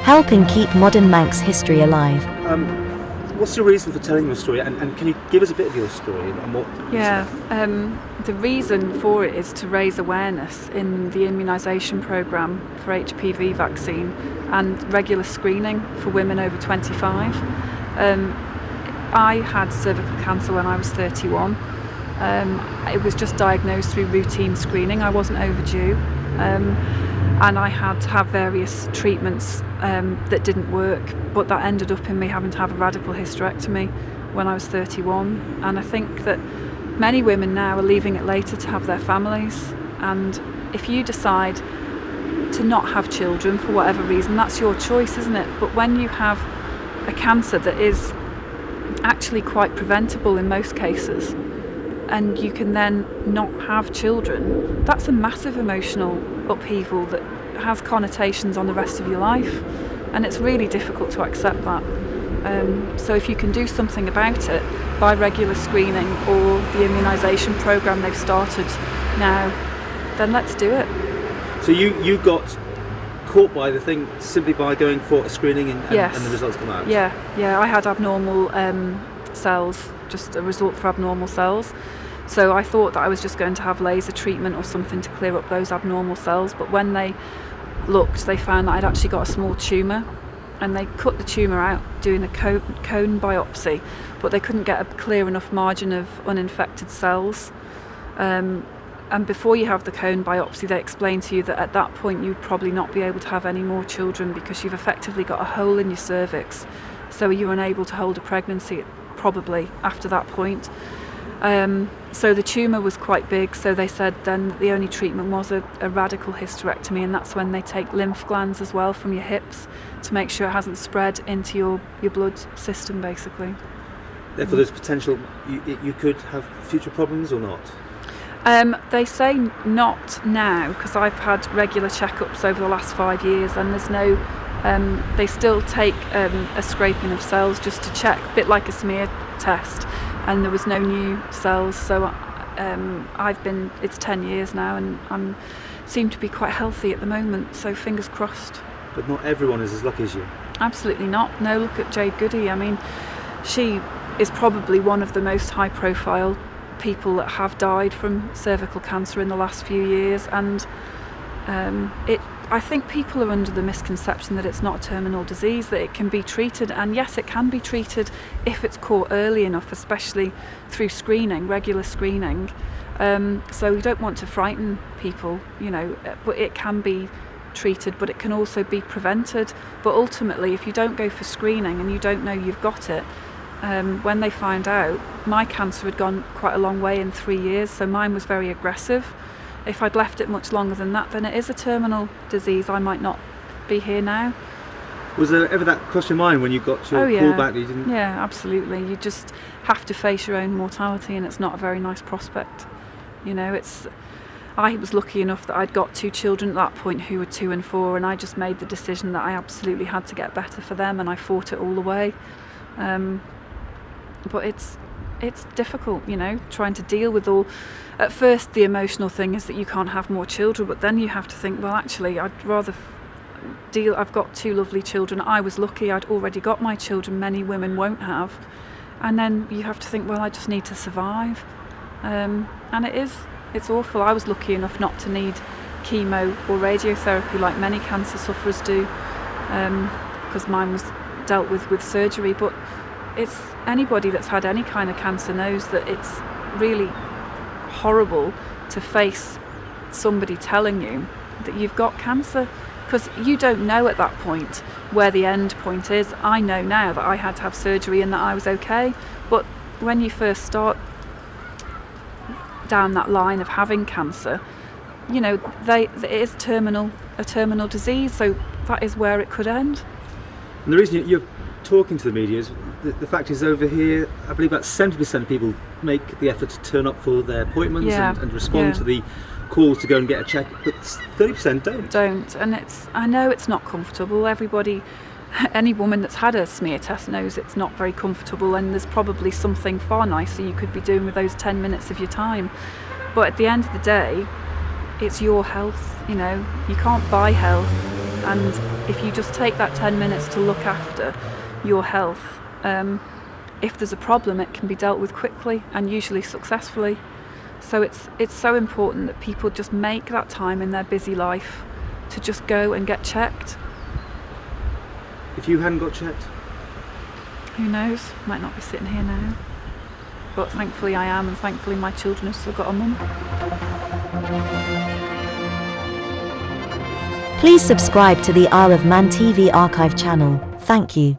helping keep modern Manx history alive. What's your reason for telling your story, and can you give us a bit of your story and what? The reason for it is to raise awareness in the immunisation programme for HPV vaccine and regular screening for women over 25. I had cervical cancer when I was 31. It was just diagnosed through routine screening. I wasn't overdue, and I had to have various treatments that didn't work, but that ended up in me having to have a radical hysterectomy when I was 31. And I think that many women now are leaving it later to have their families, and if you decide to not have children for whatever reason, that's your choice, isn't it? But when you have a cancer that is actually quite preventable in most cases, and you can then not have children, that's a massive emotional upheaval that has connotations on the rest of your life, and it's really difficult to accept that. So if you can do something about it by regular screening or the immunisation programme they've started now, then let's do it. So you got caught by the thing simply by going for a screening and the results come out? Yeah, I had abnormal cells, just a result for abnormal cells. So I thought that I was just going to have laser treatment or something to clear up those abnormal cells, but when they looked, they found that I'd actually got a small tumour, and they cut the tumour out doing a cone biopsy, but they couldn't get a clear enough margin of uninfected cells. And before you have the cone biopsy, they explain to you that at that point you'd probably not be able to have any more children because you've effectively got a hole in your cervix, so you're unable to hold a pregnancy probably after that point. So the tumour was quite big, so they said then the only treatment was a radical hysterectomy, and that's when they take lymph glands as well from your hips to make sure it hasn't spread into your blood system, basically. Therefore there's potential you could have future problems or not? They say not now, because I've had regular checkups over the last 5 years, and there's no they still take a scraping of cells just to check, a bit like a smear test, and there was no new cells, so it's 10 years now, and I seem to be quite healthy at the moment, so fingers crossed. But not everyone is as lucky as you. Absolutely not. No, look at Jade Goody. I mean, she is probably one of the most high profile people that have died from cervical cancer in the last few years, and I think people are under the misconception that it's not a terminal disease, that it can be treated, and yes, it can be treated if it's caught early enough, especially through screening, regular screening. So we don't want to frighten people, but it can be treated, but it can also be prevented. But ultimately, if you don't go for screening and you don't know you've got it, when they find out, my cancer had gone quite a long way in 3 years, so mine was very aggressive. If I'd left it much longer than that, then it is a terminal disease. I might not be here now. Was there ever that crossed your mind when you got your call back that you didn't? Yeah, absolutely. You just have to face your own mortality, and it's not a very nice prospect. I was lucky enough that I'd got 2 children at that point who were 2 and 4, and I just made the decision that I absolutely had to get better for them, and I fought it all the way. But it's difficult, trying to deal with all. At first, the emotional thing is that you can't have more children, but then you have to think, well, actually, I'd rather I've got 2 lovely children. I was lucky, I'd already got my children. Many women won't have. And then you have to think, well, I just need to survive. And it's awful. I was lucky enough not to need chemo or radiotherapy like many cancer sufferers do, because mine was dealt with surgery. But it's anybody that's had any kind of cancer knows that it's really horrible to face somebody telling you that you've got cancer, because you don't know at that point where the end point is. I know now that I had to have surgery and that I was okay, but when you first start down that line of having cancer, it is a terminal disease, so that is where it could end. And the reason you're talking to the media is the fact is, over here I believe about 70% of people make the effort to turn up for their appointments and respond to the calls to go and get a check, but 30% don't. And I know it's not comfortable. Any woman that's had a smear test knows it's not very comfortable, and there's probably something far nicer you could be doing with those 10 minutes of your time. But at the end of the day, it's your health. You can't buy health, And if you just take that 10 minutes to look after your health, if there's a problem, it can be dealt with quickly and usually successfully. So it's so important that people just make that time in their busy life to just go and get checked. If you hadn't got checked? Who knows? Might not be sitting here now. But thankfully I am, and thankfully my children have still got a mum. Please subscribe to the Isle of Man TV archive channel. Thank you.